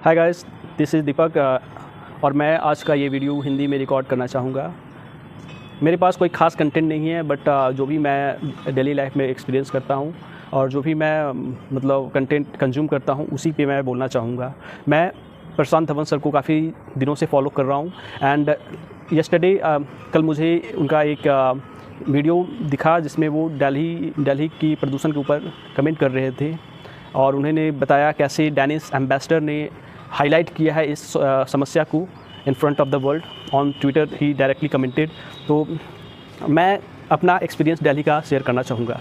Hi guys, this is दीपक और मैं आज का ये वीडियो हिंदी में रिकॉर्ड करना चाहूँगा। मेरे पास कोई ख़ास कंटेंट नहीं है, बट जो भी मैं डेली लाइफ में एक्सपीरियंस करता हूँ और जो भी मैं मतलब कंटेंट कंज्यूम करता हूँ उसी पे मैं बोलना चाहूँगा। मैं प्रशांत धवन सर को काफ़ी दिनों से फॉलो कर रहा हूँ एंड यस्टरडे कल मुझे उनका एक वीडियो दिखा जिसमें वो दिल्ली की प्रदूषण के ऊपर कमेंट कर रहे थे और उन्होंने बताया कैसे डेनिस एम्बेसडर ने हाईलाइट किया है इस समस्या को इन front of the world. On Twitter he directly commented. तो मैं अपना एक्सपीरियंस दिल्ली का शेयर करना चाहूँगा।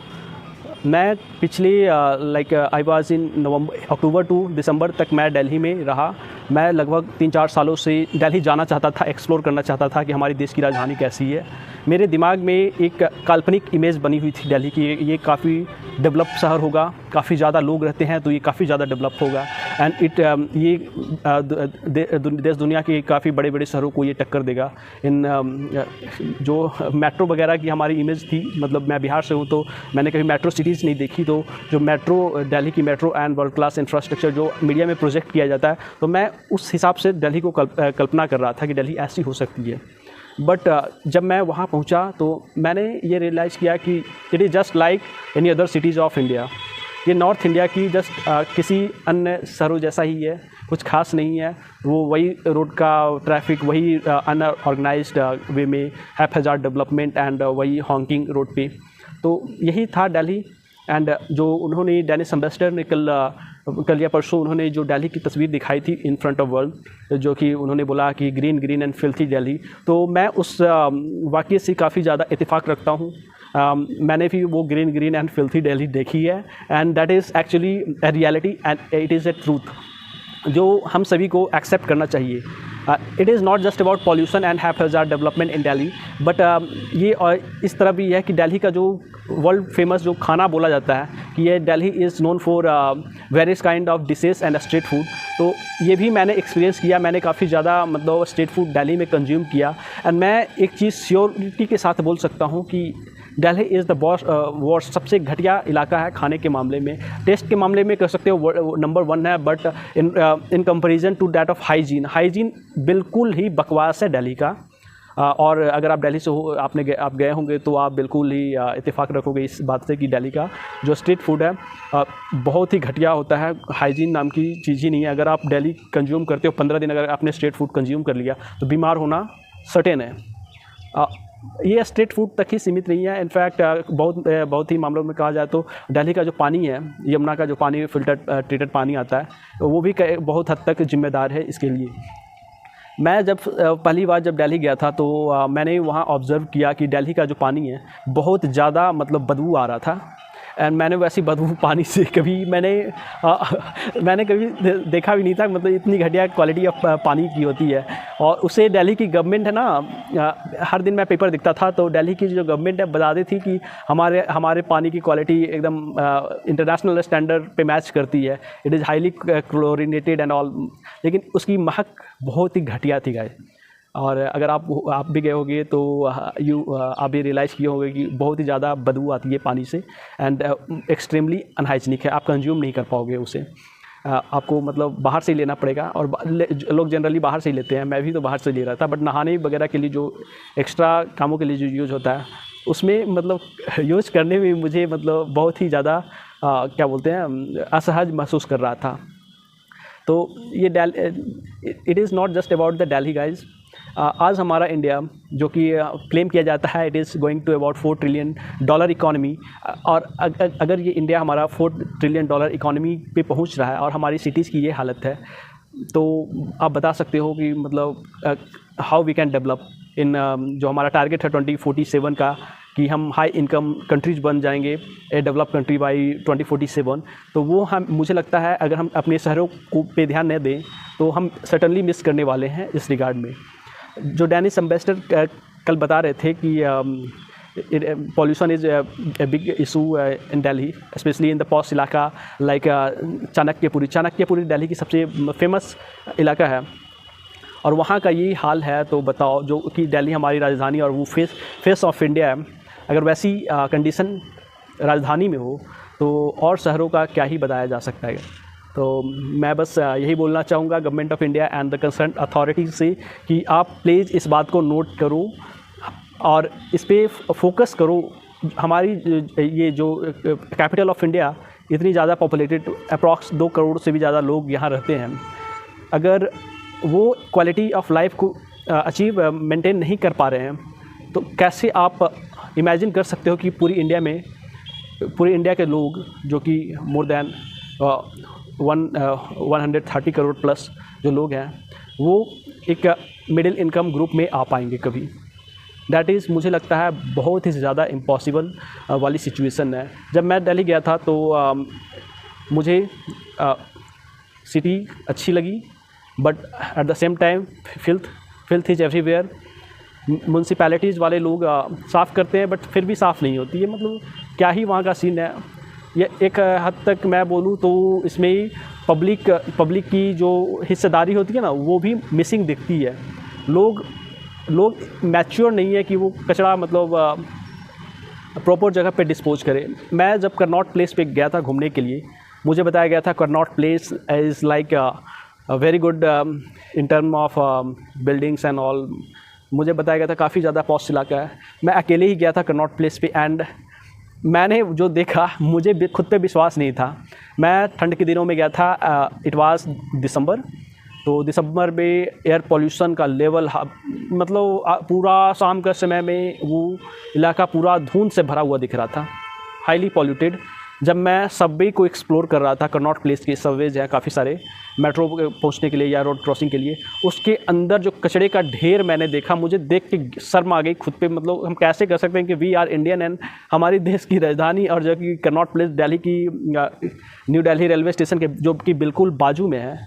मैं पिछले I was in October to दिसंबर तक मैं दिल्ली में रहा। मैं लगभग 3-4 सालों से दिल्ली जाना चाहता था, एक्सप्लोर करना चाहता था कि हमारे देश की राजधानी कैसी है। मेरे दिमाग में एक काल्पनिक इमेज बनी हुई थी दिल्ली की, ये काफ़ी डेवलप शहर होगा, काफ़ी ज़्यादा लोग रहते हैं तो ये काफ़ी ज़्यादा डेवलप होगा एंड ये देश दुनिया के काफ़ी बड़े बड़े शहरों को ये टक्कर देगा। इन जो मेट्रो वगैरह की हमारी इमेज थी, मतलब मैं बिहार से हूँ तो मैंने कभी मेट्रो सिटीज़ नहीं देखी, तो जो मेट्रो दिल्ली की metro and world class infrastructure जो मीडिया में प्रोजेक्ट किया जाता है, तो मैं उस हिसाब से दिल्ली को कल्पना कर रहा था कि दिल्ली ऐसी हो सकती है। बट जब मैं वहाँ पहुँचा तो मैंने ये रियलाइज़ किया कि it is just like any other cities of India. ये नॉर्थ इंडिया की जस्ट किसी अन्य शहरों जैसा ही है, कुछ खास नहीं है। वो वही रोड का ट्रैफिक, वही अनऑर्गेनाइज्ड वे में हैप्पीजार्ड डेवलपमेंट एंड वही हॉकिंग रोड पे। तो यही था दिल्ली। एंड जो उन्होंने डेनिस एम्बेसडर ने कल या परसों उन्होंने जो दिल्ली की तस्वीर दिखाई थी इन फ्रंट ऑफ वर्ल्ड, जो कि उन्होंने बोला कि green green and filthy Delhi, तो मैं उस वाक़ये से काफ़ी ज़्यादा इत्तेफाक रखता हूँ। मैंने भी वो green green and filthy Delhi देखी है and that is actually a reality and it is a truth जो हम सभी को एक्सेप्ट करना चाहिए। It is not just about pollution and haphazard development in Delhi, but ये और इस तरह भी है कि दिल्ली का जो वर्ल्ड फेमस जो खाना बोला जाता है कि ये Delhi is known for various kind of dishes and street food. तो ये भी मैंने एक्सपीरियंस किया। मैंने काफ़ी ज़्यादा मतलब स्ट्रीट फूड दिल्ली में कंज्यूम किया एंड मैं एक चीज़ श्योरिटी के साथ बोल सकता हूँ कि दिल्ली इज़ द वर्स्ट, सबसे घटिया इलाका है खाने के मामले में। टेस्ट के मामले में कह सकते हो नंबर 1 है, but in comparison to that of hygiene बिल्कुल ही बकवास है दिल्ली का। और अगर आप दिल्ली से हो, आप गए होंगे तो आप बिल्कुल ही इत्तेफाक रखोगे इस बात से कि दिल्ली का जो स्ट्रीट फूड है बहुत ही घटिया होता है। हाइजीन नाम की चीज़ ही नहीं है। अगर आप दिल्ली कंज्यूम करते हो 15 दिन, अगर आपने स्ट्रीट फूड कंज्यूम कर लिया तो बीमार होना सर्टेन है। ये स्ट्रीट फूड तक ही सीमित नहीं है। इनफैक्ट बहुत ही मामलों में कहा जाए तो दिल्ली का जो पानी है, यमुना का जो पानी फ़िल्टर ट्रीटेड पानी आता है, वो भी बहुत हद तक जिम्मेदार है इसके लिए। मैं जब पहली बार जब दिल्ली गया था तो मैंने वहाँ ऑब्ज़र्व किया कि दिल्ली का जो पानी है बहुत ज़्यादा मतलब बदबू आ रहा था एंड मैंने वैसी बदबू पानी से कभी मैंने कभी देखा भी नहीं था। मतलब इतनी घटिया क्वालिटी ऑफ पानी की होती है। और उसे दिल्ली की गवर्नमेंट है ना, हर दिन मैं पेपर दिखता था तो दिल्ली की जो गवर्नमेंट है बताती थी कि हमारे पानी की क्वालिटी एकदम इंटरनेशनल स्टैंडर्ड पे मैच करती है, it is highly chlorinated and all, लेकिन उसकी महक बहुत ही घटिया थी गाइस। और अगर आप भी गए होंगे तो आप भी रियलाइज़ किए होंगे कि बहुत ही ज़्यादा बदबू आती है पानी से एंड एक्सट्रीमली अनहाइजीनिक है। आप कंज्यूम नहीं कर पाओगे उसे, आपको मतलब बाहर से ही लेना पड़ेगा। और लोग जनरली बाहर से ही लेते हैं, मैं भी तो बाहर से ले रहा था। बट नहाने वगैरह के लिए जो एक्स्ट्रा कामों के लिए जो यूज़ होता है उसमें मतलब यूज़ करने में मुझे मतलब बहुत ही ज़्यादा क्या बोलते हैं असहज महसूस कर रहा था। तो ये it is not just about the Delhi guys. आज हमारा इंडिया जो कि क्लेम किया जाता है it is going to about $4 trillion economy, और अगर ये इंडिया हमारा $4 ट्रिलियन इकॉनमी पे पहुंच रहा है और हमारी सिटीज़ की ये हालत है, तो आप बता सकते हो कि मतलब how we can develop in जो हमारा टारगेट है 2047 का कि हम हाई इनकम कंट्रीज बन जाएंगे, ए डेवलप कंट्री बाई 2047। तो वो मुझे लगता है अगर हम अपने शहरों को पे ध्यान न दें तो हम सर्टनली मिस करने वाले हैं इस रिगार्ड में। जो डेनिस एम्बेसडर कल बता रहे थे कि pollution is a big issue in Delhi, specially in the posh इलाका लाइक चाणक्यपुरी दिल्ली की सबसे फेमस इलाका है और वहाँ का यही हाल है। तो बताओ, जो कि दिल्ली हमारी राजधानी और वो फेस ऑफ इंडिया है, अगर वैसी कंडीशन राजधानी में हो तो और शहरों का क्या ही बताया जा सकता है। तो मैं बस यही बोलना चाहूँगा government of India and the concern authorities से कि आप प्लीज़ इस बात को नोट करो और इस पे फोकस करो। हमारी ये जो कैपिटल ऑफ इंडिया इतनी ज़्यादा पॉपुलेटेड, अप्रॉक्स 2 करोड़ से भी ज़्यादा लोग यहाँ रहते हैं। अगर वो क्वालिटी ऑफ लाइफ को अचीव मेंटेन नहीं कर पा रहे हैं तो कैसे आप इमेजिन कर सकते हो कि पूरी इंडिया के लोग जो कि मोर दैन 130 करोड़ प्लस जो लोग हैं वो एक मिडिल इनकम ग्रुप में आ पाएंगे कभी। दैट इज़ मुझे लगता है बहुत ही ज़्यादा इम्पॉसिबल वाली सिचुएशन है। जब मैं दिल्ली गया था तो मुझे सिटी अच्छी लगी, but at the same time filth is everywhere. Municipalities वाले लोग साफ़ करते हैं बट फिर भी साफ़ नहीं होती है। मतलब क्या ही वहाँ का सीन है। ये एक हद तक मैं बोलूँ तो इसमें पब्लिक की जो हिस्सेदारी होती है ना वो भी मिसिंग दिखती है। लोग मैच्योर नहीं है कि वो कचरा मतलब प्रॉपर जगह पे डिस्पोज करें। मैं जब करनॉट प्लेस पे गया था घूमने के लिए, मुझे बताया गया था Connaught Place is like very good in term of buildings and all. मुझे बताया गया था काफ़ी ज़्यादा पॉश इलाका है। मैं अकेले ही गया था करनॉट प्लेस पे एंड मैंने जो देखा मुझे खुद पे विश्वास नहीं था। मैं ठंड के दिनों में गया था, इट वाज दिसंबर। तो दिसंबर में एयर पोल्यूशन का लेवल मतलब पूरा शाम का समय में वो इलाका पूरा धुंध से भरा हुआ दिख रहा था, हाईली पॉल्यूटेड। जब मैं सबवे को एक्सप्लोर कर रहा था, करनॉट प्लेस के सबवेज हैं काफ़ी सारे मेट्रो पहुंचने के लिए या रोड क्रॉसिंग के लिए, उसके अंदर जो कचरे का ढेर मैंने देखा, मुझे देख के शर्म आ गई खुद पे। मतलब हम कैसे कर सकते हैं कि वी आर इंडियन एंड हमारी देश की राजधानी और जो कि करनॉट प्लेस दिल्ली की न्यू दिल्ली रेलवे स्टेशन के जो कि बिल्कुल बाजू में है,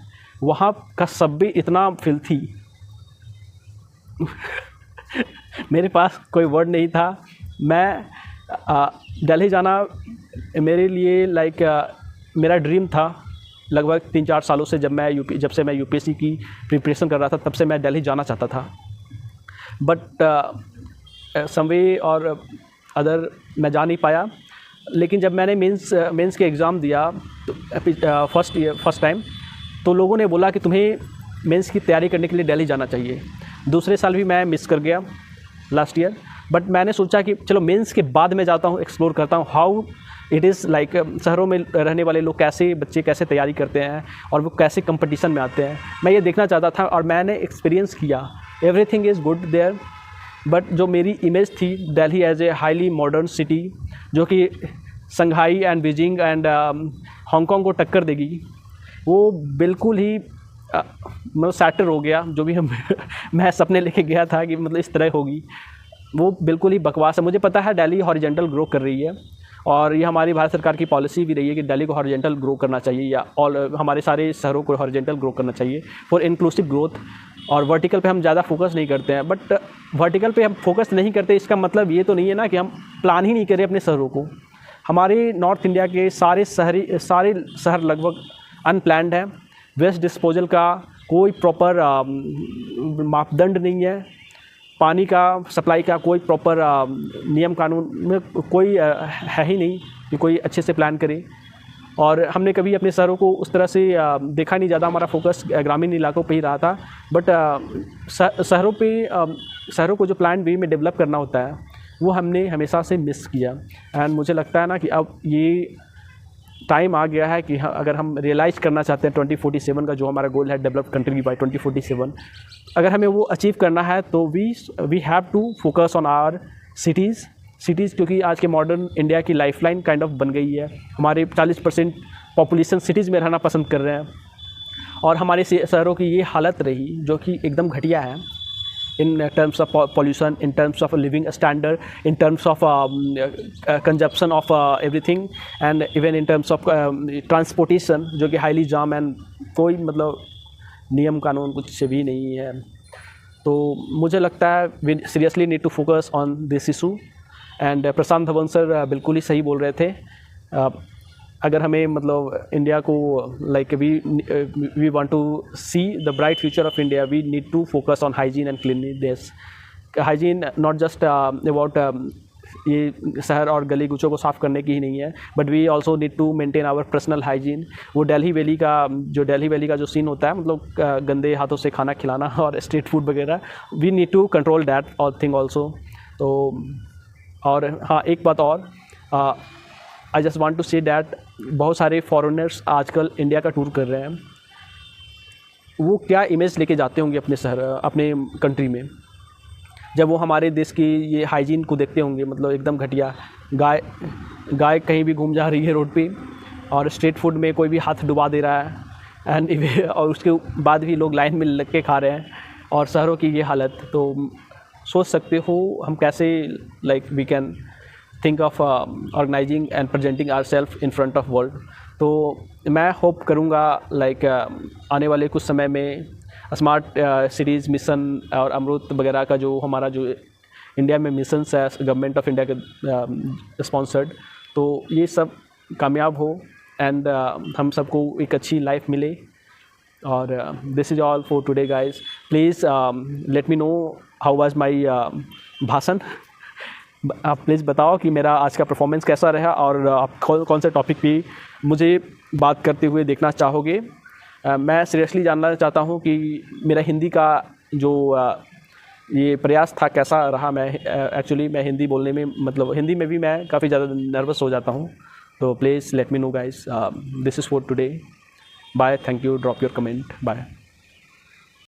वहाँ का सबवे इतना फिल्थी मेरे पास कोई वर्ड नहीं था। मैं दिल्ली जाना मेरे लिए लाइक मेरा ड्रीम था। लगभग 3-4 सालों से जब से मैं यूपीएससी की प्रिपरेशन कर रहा था तब से मैं दिल्ली जाना चाहता था, बट समवे और अदर मैं जा नहीं पाया। लेकिन जब मैंने मेंस के एग्ज़ाम दिया तो फर्स्ट टाइम, तो लोगों ने बोला कि तुम्हें मेंस की तैयारी करने के लिए दिल्ली जाना चाहिए। दूसरे साल भी मैं मिस कर गया लास्ट ईयर, बट मैंने सोचा कि चलो मेंस के बाद मैं जाता हूँ, एक्सप्लोर करता हूँ हाउ इट इज़ लाइक शहरों में रहने वाले लोग बच्चे कैसे तैयारी करते हैं और वो कैसे कंपटीशन में आते हैं। मैं ये देखना चाहता था और मैंने एक्सपीरियंस किया। Everything is good there, but जो मेरी इमेज थी Delhi as a highly modern city जो कि Shanghai and Beijing and Hong Kong को टक्कर देगी, वो बिल्कुल ही मतलब सैटर हो गया। जो भी मैं सपने लेके गया था कि मतलब इस तरह होगी, वो बिल्कुल ही बकवास है। मुझे पता है दिल्ली हॉरिजॉन्टल ग्रो कर रही है और ये हमारी भारत सरकार की पॉलिसी भी रही है कि दिल्ली को हॉरिजॉन्टल ग्रो करना चाहिए या हमारे सारे शहरों को हॉरिजॉन्टल ग्रो करना चाहिए फॉर इंक्लूसिव ग्रोथ। और वर्टिकल पे हम ज़्यादा फोकस नहीं करते हैं, बट वर्टिकल पे हम फोकस नहीं करते इसका मतलब ये तो नहीं है ना कि हम प्लान ही नहीं करें अपने शहरों को। हमारे नॉर्थ इंडिया के सारे शहर लगभग अनप्लैंड है। वेस्ट डिस्पोजल का कोई प्रॉपर मापदंड नहीं है, पानी का सप्लाई का कोई प्रॉपर नियम कानून में कोई है ही नहीं कि कोई अच्छे से प्लान करे। और हमने कभी अपने शहरों को उस तरह से देखा नहीं, ज़्यादा हमारा फोकस ग्रामीण इलाकों पे ही रहा था। बट शहरों को जो प्लान वे में डेवलप करना होता है वो हमने हमेशा से मिस किया। एंड मुझे लगता है ना कि अब ये टाइम आ गया है कि अगर हम रियलाइज़ करना चाहते हैं 2047 का जो हमारा गोल है डेवलप कंट्री बाय 2047, अगर हमें वो अचीव करना है तो we have to focus on our cities, क्योंकि आज के मॉडर्न इंडिया की लाइफलाइन काइंड ऑफ बन गई है। हमारे 40% पॉपुलेशन सिटीज़ में रहना पसंद कर रहे हैं और हमारे शहरों की ये हालत रही जो कि एकदम घटिया है in terms of pollution, in terms of living standard, in terms of consumption of everything, and even in terms of transportation जो कि highly jam and कोई मतलब नियम कानून कुछ भी नहीं है। तो मुझे लगता है we seriously need to focus on this issue and Prashant Dhawan sir बिल्कुल ही सही बोल रहे थे। अगर हमें मतलब इंडिया को like we want to see the bright future of India, we need to focus on hygiene and cleanliness. Hygiene not just about ये शहर और गली गुचों को साफ़ करने की ही नहीं है, but we also need to maintain our personal hygiene. वो दिल्ली वैली का जो सीन होता है, मतलब गंदे हाथों से खाना खिलाना और स्ट्रीट फूड वगैरह, we need to control that और थिंग ऑल्सो। तो और हाँ, एक बात और, I just want to say that बहुत सारे फॉरेनर्स आजकल इंडिया का टूर कर रहे हैं। वो क्या इमेज लेके जाते होंगे अपने शहर, अपने कंट्री में, जब वो हमारे देश की ये हाइजीन को देखते होंगे, मतलब एकदम घटिया। गाय कहीं भी घूम जा रही है रोड पे, और स्ट्रीट फूड में कोई भी हाथ डुबा दे रहा है एंड और उसके बाद भी लोग लाइन में लग के खा रहे हैं, और शहरों की ये हालत। तो सोच सकते हो हम कैसे we can think of organising and presenting our self in front of world. तो मैं होप करूँगा आने वाले कुछ समय में स्मार्ट सिटीज़ मिशन और अमृत वगैरह का जो हमारा जो इंडिया में मिशंस है गवर्नमेंट ऑफ इंडिया के स्पॉन्सर्ड, तो ये सब कामयाब हो एंड हम सबको एक अच्छी लाइफ मिले। और this is all for today guys. Please let me know how was my भाषण। आप प्लीज़ बताओ कि मेरा आज का परफॉर्मेंस कैसा रहा, और आप कौन से टॉपिक पे मुझे बात करते हुए देखना चाहोगे। मैं सीरियसली जानना चाहता हूँ कि मेरा हिंदी का जो ये प्रयास था कैसा रहा। मैं एक्चुअली मैं हिंदी बोलने में, मतलब हिंदी में भी मैं काफ़ी ज़्यादा नर्वस हो जाता हूँ। तो please let me know guys. This is for today. Bye, thank you, drop your comment, bye.